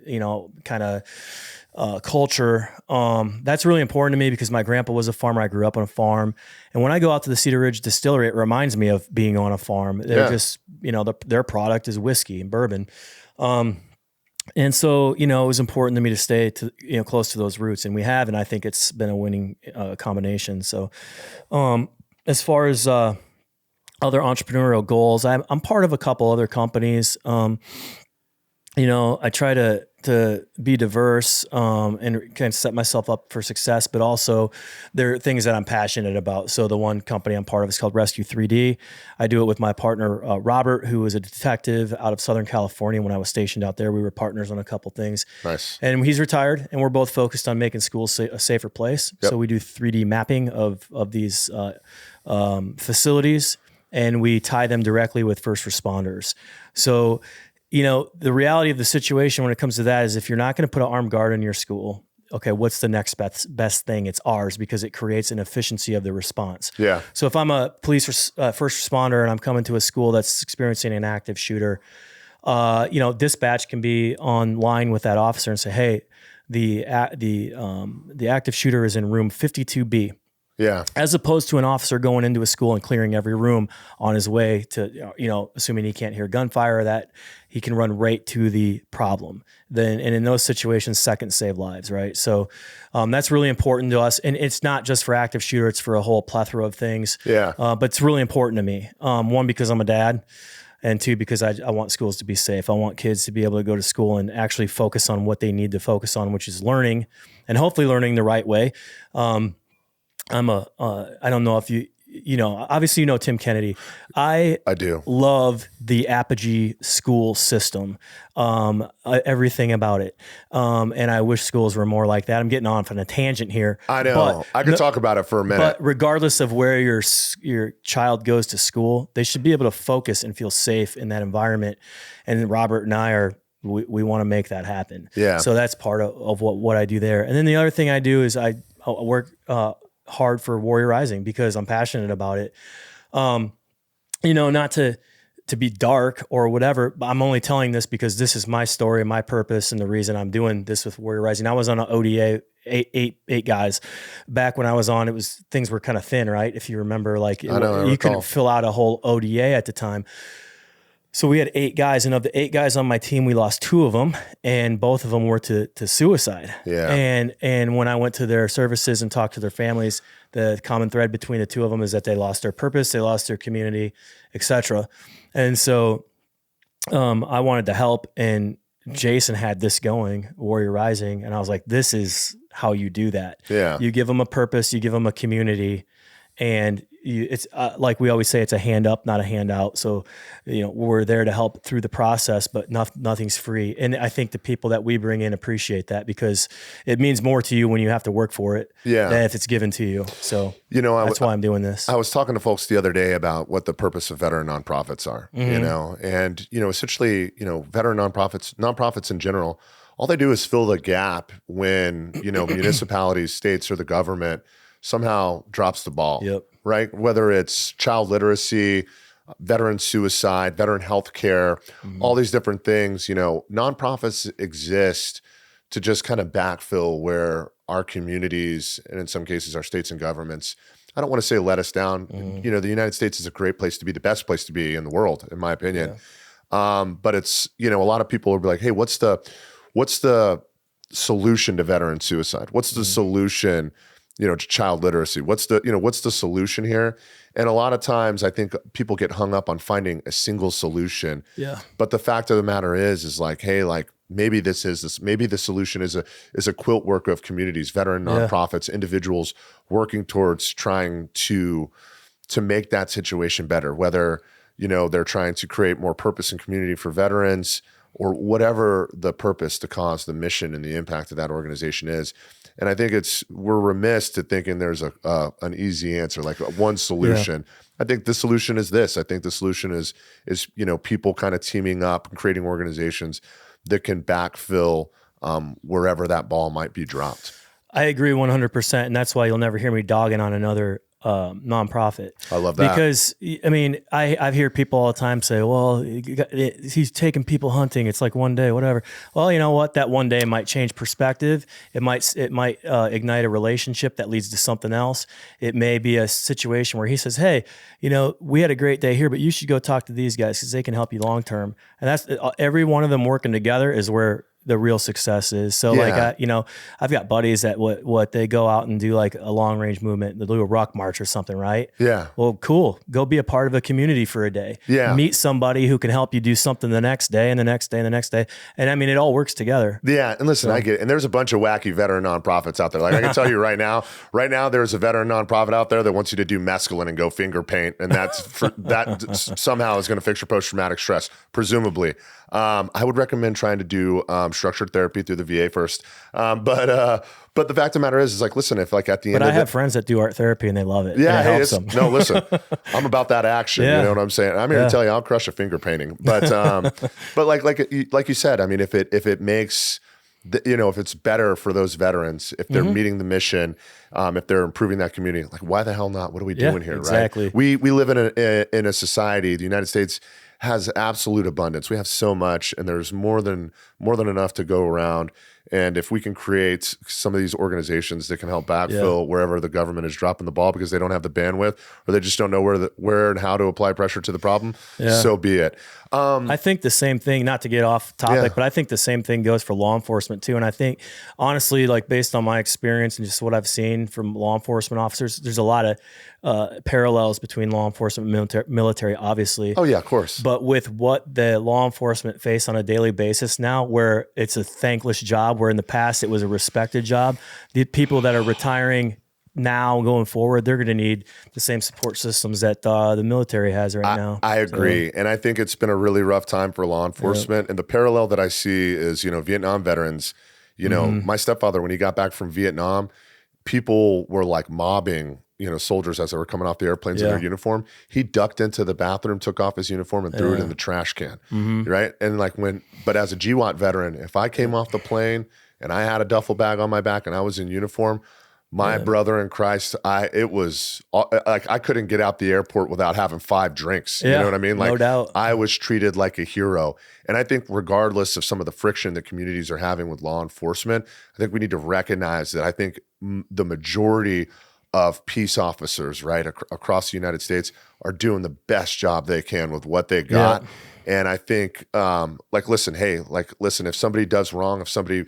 kind of culture, that's really important to me because my grandpa was a farmer. I grew up on a farm. And when I go out to the Cedar Ridge Distillery, it reminds me of being on a farm. They're just, their product is whiskey and bourbon. And so, it was important to me to stay close to those roots, and we have, and I think it's been a winning combination. So, as far as other entrepreneurial goals, I'm part of a couple other companies. I try to be diverse and kind of set myself up for success, but also there are things that I'm passionate about. So the one company I'm part of is called Rescue 3D. I do it with my partner, Robert, who is a detective out of Southern California. When I was stationed out there, we were partners on a couple things. Nice. And he's retired, and we're both focused on making schools a safer place. So we do 3D mapping of these facilities, and we tie them directly with first responders. So, the reality of the situation when it comes to that is if you're not going to put an armed guard in your school, okay, what's the next best thing? It's ours, because it creates an efficiency of the response. Yeah. So if I'm a first responder and I'm coming to a school that's experiencing an active shooter, dispatch can be online with that officer and say, hey, the active shooter is in room 52B. Yeah. As opposed to an officer going into a school and clearing every room on his way to, assuming he can't hear gunfire, that he can run right to the problem. And in those situations, seconds save lives, right? So that's really important to us. And it's not just for active shooter, it's for a whole plethora of things. Yeah. But it's really important to me. One, because I'm a dad. And two, because I want schools to be safe. I want kids to be able to go to school and actually focus on what they need to focus on, which is learning, and hopefully learning the right way. I don't know if obviously Tim Kennedy. I do love the Apogee school system, everything about it. And I wish schools were more like that. I'm getting off on a tangent here. I know. I could talk about it for a minute. But regardless of where your child goes to school, they should be able to focus and feel safe in that environment. And Robert and I we want to make that happen. Yeah. So that's part of what I do there. And then the other thing I do is I work hard for Warrior Rising, because I'm passionate about it. Not to be dark or whatever, but I'm only telling this because this is my story, my purpose, and the reason I'm doing this with Warrior Rising. I was on an ODA, eight guys. Back when I was on, things were kind of thin, right? If you remember, you couldn't fill out a whole ODA at the time. So we had 8 guys, and of the 8 guys on my team, we lost 2 of them, and both of them were to suicide. Yeah. And when I went to their services and talked to their families, the common thread between the 2 of them is that they lost their purpose, they lost their community, etc. And so I wanted to help, and Jason had this going, Warrior Rising, and I was like, this is how you do that. Yeah. You give them a purpose, you give them a community, and it's like we always say, it's a hand up, not a handout. So, we're there to help through the process, but nothing's free. And I think the people that we bring in appreciate that, because it means more to you when you have to work for it than if it's given to you. So, that's why I'm doing this. I was talking to folks the other day about what the purpose of veteran nonprofits are, and, essentially, veteran nonprofits in general, all they do is fill the gap when, municipalities, states, or the government somehow drops the ball. Yep. Right? Whether it's child literacy, veteran suicide, veteran healthcare, all these different things, nonprofits exist to just kind of backfill where our communities, and in some cases our states and governments, I don't want to say let us down. The United States is a great place to be, the best place to be in the world, in my opinion. Yeah. But it's, a lot of people will be like, hey, what's the solution to veteran suicide? What's the solution to child literacy? What's the solution here? And a lot of times I think people get hung up on finding a single solution. Yeah. But the fact of the matter is like, hey, like maybe the solution is a quilt work of communities, veteran nonprofits, individuals working towards trying to make that situation better, whether, they're trying to create more purpose and community for veterans, or whatever the purpose, the cause, the mission, and the impact of that organization is. And I think we're remiss to thinking there's an easy answer, like one solution. Yeah. I think the solution is this. I think the solution is people kind of teaming up and creating organizations that can backfill wherever that ball might be dropped. I agree 100%, and that's why you'll never hear me dogging on another nonprofit. I love that. Because, I hear people all the time say, well, he's taking people hunting. It's like one day, whatever. Well, you know what? That one day might change perspective. It might ignite a relationship that leads to something else. It may be a situation where he says, hey, we had a great day here, but you should go talk to these guys because they can help you long-term. And that's every one of them working together is where the real success is. So I've got buddies that what they go out and do like a long range movement, they do a rock march or something, right? Yeah. Well, cool. Go be a part of a community for a day. Yeah. Meet somebody who can help you do something the next day and the next day and the next day. And it all works together. Yeah. And listen, I get it. And there's a bunch of wacky veteran nonprofits out there. Like I can tell you right now, there's a veteran nonprofit out there that wants you to do mescaline and go finger paint. And that somehow is going to fix your post-traumatic stress, presumably. I would recommend trying to do structured therapy through the VA first. But the fact of the matter is like, listen, if like at the end I have friends that do art therapy and they love it. Yeah, and it helps them. No, listen, I'm about that action. Yeah. You know what I'm saying? I'm here to tell you, I'll crush a finger painting. But like you said, if it makes if it's better for those veterans, if they're meeting the mission, if they're improving that community, like why the hell not? What are we doing here? Exactly. Right? We live in a society. The United States has absolute abundance. We have so much, and there's more than enough to go around. And if we can create some of these organizations that can help backfill wherever the government is dropping the ball because they don't have the bandwidth or they just don't know where and how to apply pressure to the problem, so be it. I think the same thing, not to get off topic, but I think the same thing goes for law enforcement too. And I think honestly, like based on my experience and just what I've seen from law enforcement officers, there's a lot of parallels between law enforcement and military, obviously. Oh yeah, of course. But with what the law enforcement face on a daily basis now, where it's a thankless job, where in the past it was a respected job, the people that are retiring now going forward, they're going to need the same support systems that the military has right now. I agree. And I think it's been a really rough time for law enforcement. And the parallel that I see is, Vietnam veterans, my stepfather, when he got back from Vietnam, people were like mobbing, soldiers as they were coming off the airplanes in their uniform. He ducked into the bathroom, took off his uniform and threw it in the trash can. Right. And but as a GWAT veteran, if I came off the plane and I had a duffel bag on my back and I was in uniform, my brother in Christ, it was like I couldn't get out the airport without having 5 drinks. You know what I mean? Like, no doubt. I was treated like a hero. And I think regardless of some of the friction that communities are having with law enforcement, I think we need to recognize that I think the majority of peace officers, right, across the United States are doing the best job they can with what they got. Yeah. And I think, listen, if somebody does wrong, if somebody,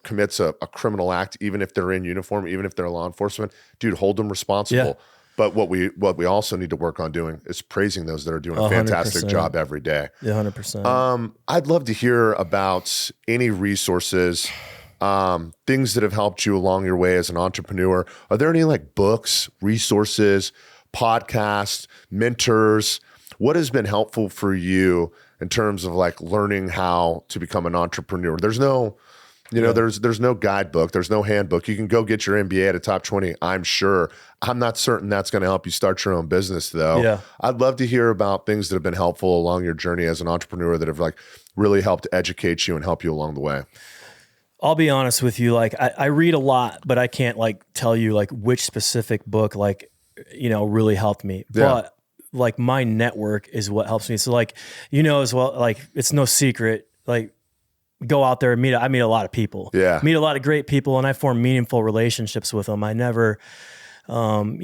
commits a criminal act, even if they're in uniform, even if they're law enforcement, dude, hold them responsible. Yeah. But what we also need to work on doing is praising those that are doing a fantastic job every day. Yeah, 100%. I'd love to hear about any resources, things that have helped you along your way as an entrepreneur. Are there any books, resources, podcasts, mentors? What has been helpful for you in terms of learning how to become an entrepreneur? There's no, there's no guidebook. There's no handbook. You can go get your MBA at a top 20, I'm sure. I'm not certain that's going to help you start your own business though. Yeah. I'd love to hear about things that have been helpful along your journey as an entrepreneur that have really helped educate you and help you along the way. I'll be honest with you. I read a lot, but I can't tell you which specific book, really helped me. Yeah. But my network is what helps me. So as well, it's no secret, go out there and I meet a lot of people, meet a lot of great people, and I form meaningful relationships with them. I never, even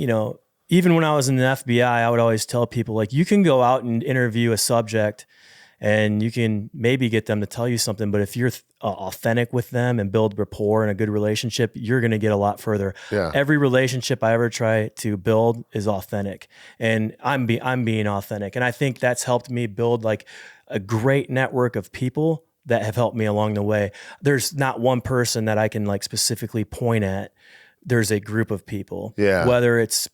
when I was in the FBI, I would always tell people you can go out and interview a subject and you can maybe get them to tell you something, but if you're authentic with them and build rapport and a good relationship, you're going to get a lot further. Yeah. Every relationship I ever try to build is authentic, and I'm being authentic. And I think that's helped me build a great network of people that have helped me along the way. There's not one person that I can specifically point at. There's a group of people, whether it's,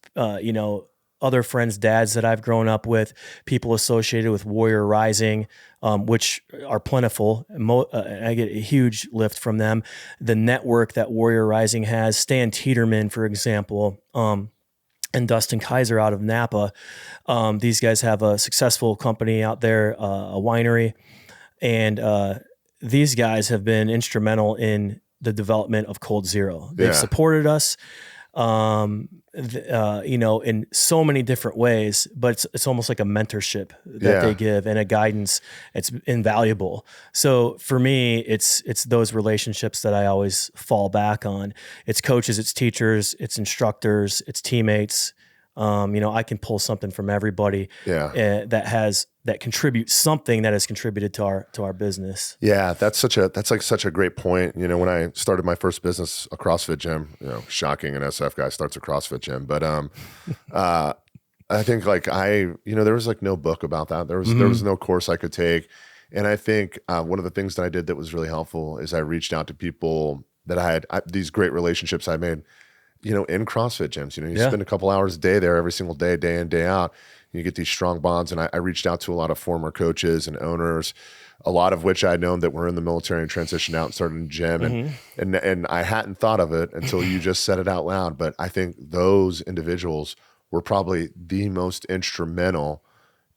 other friends' dads that I've grown up with, people associated with Warrior Rising, which are plentiful. I get a huge lift from them. The network that Warrior Rising has, Stan Teeterman, for example, and Dustin Kaiser out of Napa. These guys have a successful company out there, a winery. And these guys have been instrumental in the development of Cold Zero. They've supported us. In so many different ways, but it's almost like a mentorship that they give and a guidance. It's invaluable. So for me, it's those relationships that I always fall back on. It's coaches, it's teachers, it's instructors, it's teammates. I can pull something from everybody that contributes something that has contributed to our business. Yeah, that's such a great point. When I started my first business, a CrossFit gym, shocking, an SF guy starts a CrossFit gym, but I think there was no book about that. There was no course I could take, and I think one of the things that I did that was really helpful is I reached out to people that I had these great relationships I made. In CrossFit gyms, you spend a couple hours a day there every single day, day in, day out. You get these strong bonds. And I reached out to a lot of former coaches and owners, a lot of which I had known that were in the military and transitioned out and started in the gym. And I hadn't thought of it until you just said it out loud. But I think those individuals were probably the most instrumental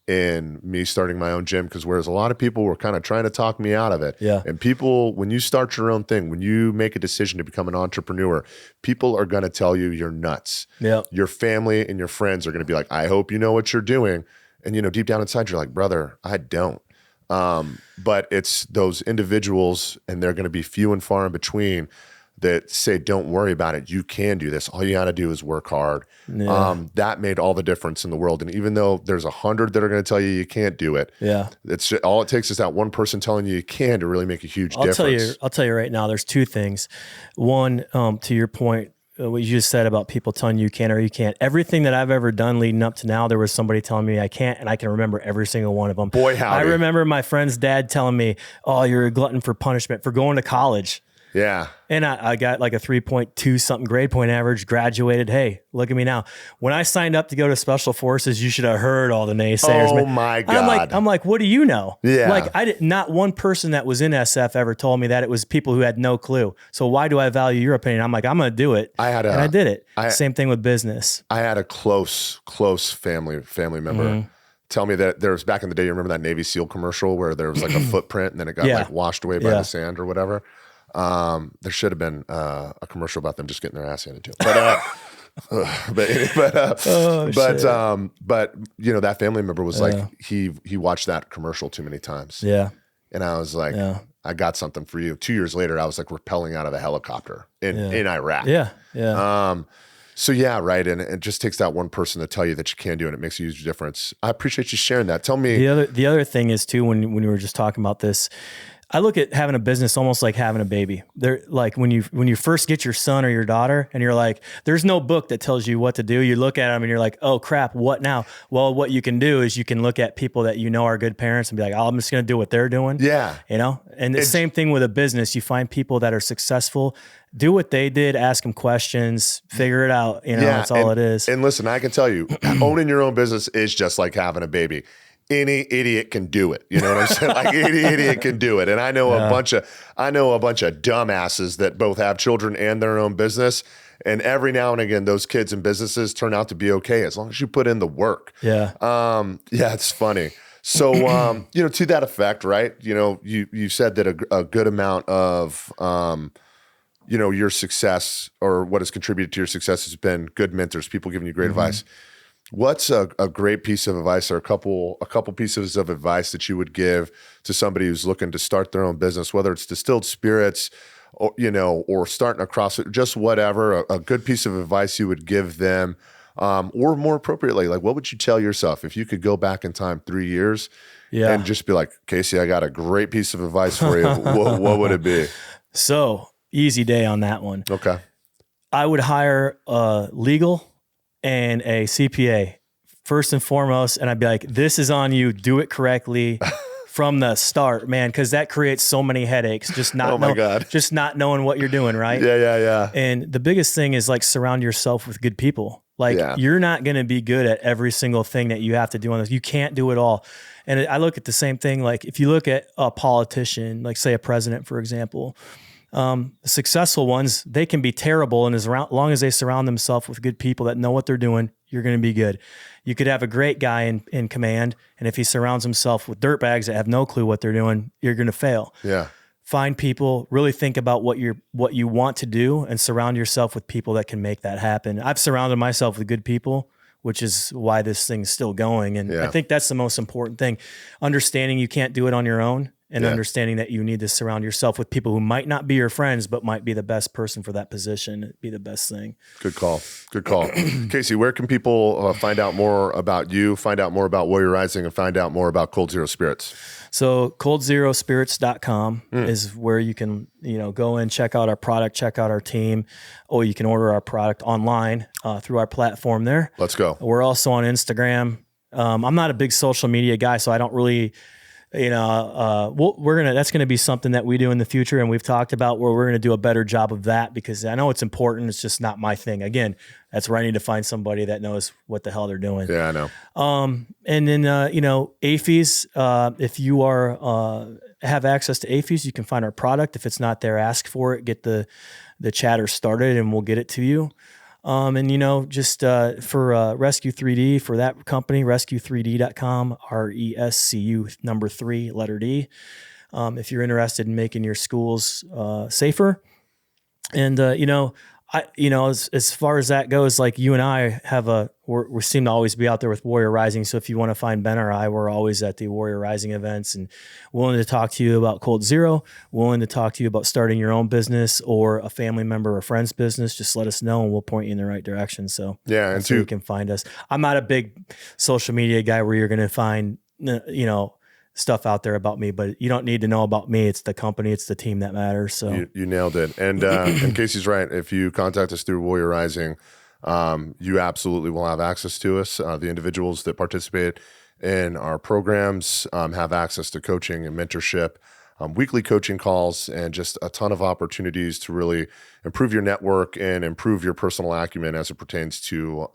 in me starting my own gym, because whereas a lot of people were kind of trying to talk me out of it. Yeah. And people, when you start your own thing, when you make a decision to become an entrepreneur, people are going to tell you you're nuts. Yeah. Your family and your friends are going to be like, I hope you know what you're doing. And, you know, deep down inside, you're like, brother, I don't. But it's those individuals, and they're going to be few and far in between, that say, don't worry about it. You can do this. All you got to do is work hard. Yeah. That made all the difference in the world. And even though there's 100 that are going to tell you you can't do it, it's just, all it takes is that one person telling you can to really make a huge difference. I'll tell you right now, there's two things. One, to your point, what you just said about people telling you can or you can't. Everything that I've ever done leading up to now, there was somebody telling me I can't, and I can remember every single one of them. Boy, howdy. I remember my friend's dad telling me, oh, you're a glutton for punishment for going to college. Yeah. And I got like a 3.2 something grade point average, graduated. Hey, look at me now. When I signed up to go to special forces, you should have heard all the naysayers. Oh my God. I'm like, what do you know? Yeah. Like not one person that was in SF ever told me that. It was people who had no clue. So why do I value your opinion? I'm like, I'm going to do it. And I did it. Same thing with business. I had a close family member tell me that there was, back in the day, you remember that Navy SEAL commercial where there was like a footprint and then it got like washed away by the sand or whatever. There should have been a commercial about them just getting their ass handed to them. But you know, that family member was like, he watched that commercial too many times. Yeah. And I was like, I got something for you. 2 years later, I was like rappelling out of a helicopter in Iraq. Yeah. Yeah. So yeah, right. And it just takes that one person to tell you that you can do it. And it makes a huge difference. I appreciate you sharing that. Tell me. The other thing is too, when we were just talking about this, I look at having a business almost like having a baby. They're like when you first get your son or your daughter and you're like, there's no book that tells you what to do. You look at them and you're like, oh crap, what now? Well, what you can do is you can look at people that you know are good parents and be like, oh, I'm just going to do what they're doing. Yeah. You know? And the same thing with a business. You find people that are successful, do what they did, ask them questions, figure it out. You know, that's all it is. And listen, I can tell you, owning your own business is just like having a baby. Any idiot can do it. You know what I'm saying? Like any idiot can do it. And I know a bunch of dumbasses that both have children and their own business. And every now and again, those kids and businesses turn out to be okay as long as you put in the work. Yeah. Yeah, it's funny. So, you know, to that effect, right? You know, you said that a good amount of, you know, your success or what has contributed to your success has been good mentors, people giving you great advice. What's a great piece of advice or a couple pieces of advice that you would give to somebody who's looking to start their own business, whether it's distilled spirits or, you know, or starting a CrossFit, just whatever, a good piece of advice you would give them, or more appropriately, like what would you tell yourself if you could go back in time 3 years and just be like, Casey, I got a great piece of advice for you. What would it be? So easy day on that one. Okay. I would hire legal and a CPA first and foremost. And I'd be like, this is on you. Do it correctly from the start, man. Cause that creates so many headaches. Just not, just not knowing what you're doing. Right. Yeah. And the biggest thing is like surround yourself with good people. Like you're not going to be good at every single thing that you have to do on this. You can't do it all. And I look at the same thing. Like if you look at a politician, like say a president, for example, successful ones, they can be terrible. And as long as they surround themselves with good people that know what they're doing, you're going to be good. You could have a great guy in command. And if he surrounds himself with dirtbags that have no clue what they're doing, you're going to fail. Yeah. Find people, really think about what you want to do and surround yourself with people that can make that happen. I've surrounded myself with good people, which is why this thing's still going. And I think that's the most important thing. Understanding you can't do it on your own. And understanding that you need to surround yourself with people who might not be your friends, but might be the best person for that position. It'd be the best thing. Good call. Casey, where can people find out more about you, find out more about Warrior Rising, and find out more about Cold Zero Spirits? So coldzerospirits.com is where you can, go and check out our product, check out our team, or you can order our product online through our platform there. Let's go. We're also on Instagram. I'm not a big social media guy, so I don't really... that's going to be something that we do in the future. And we've talked about where we're going to do a better job of that because I know it's important. It's just not my thing. Again, that's where I need to find somebody that knows what the hell they're doing. Yeah, I know. And then, AFES, if you have access to AFES, you can find our product. If it's not there, ask for it, get the chatter started and we'll get it to you. And, just for Rescue 3D, for that company, rescue3d.com, RESCU number 3, letter D. If you're interested in making your schools safer. And, as far as that goes, like you and I we seem to always be out there with Warrior Rising. So if you want to find Ben or I, we're always at the Warrior Rising events and willing to talk to you about Cold Zero, willing to talk to you about starting your own business or a family member or friend's business. Just let us know and we'll point you in the right direction. So yeah, and so you can find us. I'm not a big social media guy where you're going to find, stuff out there about me, but you don't need to know about me. It's the company, it's the team that matters. So you nailed it. And Casey's right. If you contact us through Warrior Rising, you absolutely will have access to us. The individuals that participate in our programs have access to coaching and mentorship, weekly coaching calls, and just a ton of opportunities to really improve your network and improve your personal acumen as it pertains to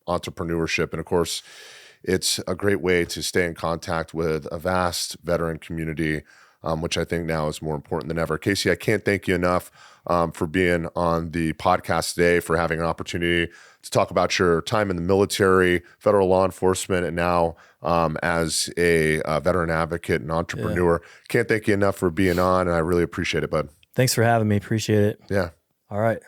entrepreneurship. And of course, it's a great way to stay in contact with a vast veteran community, which I think now is more important than ever. Casey, I can't thank you enough for being on the podcast today, for having an opportunity to talk about your time in the military, federal law enforcement, and now as a veteran advocate and entrepreneur. Can't thank you enough for being on, and I really appreciate it, bud. Thanks for having me. Appreciate it. Yeah. All right.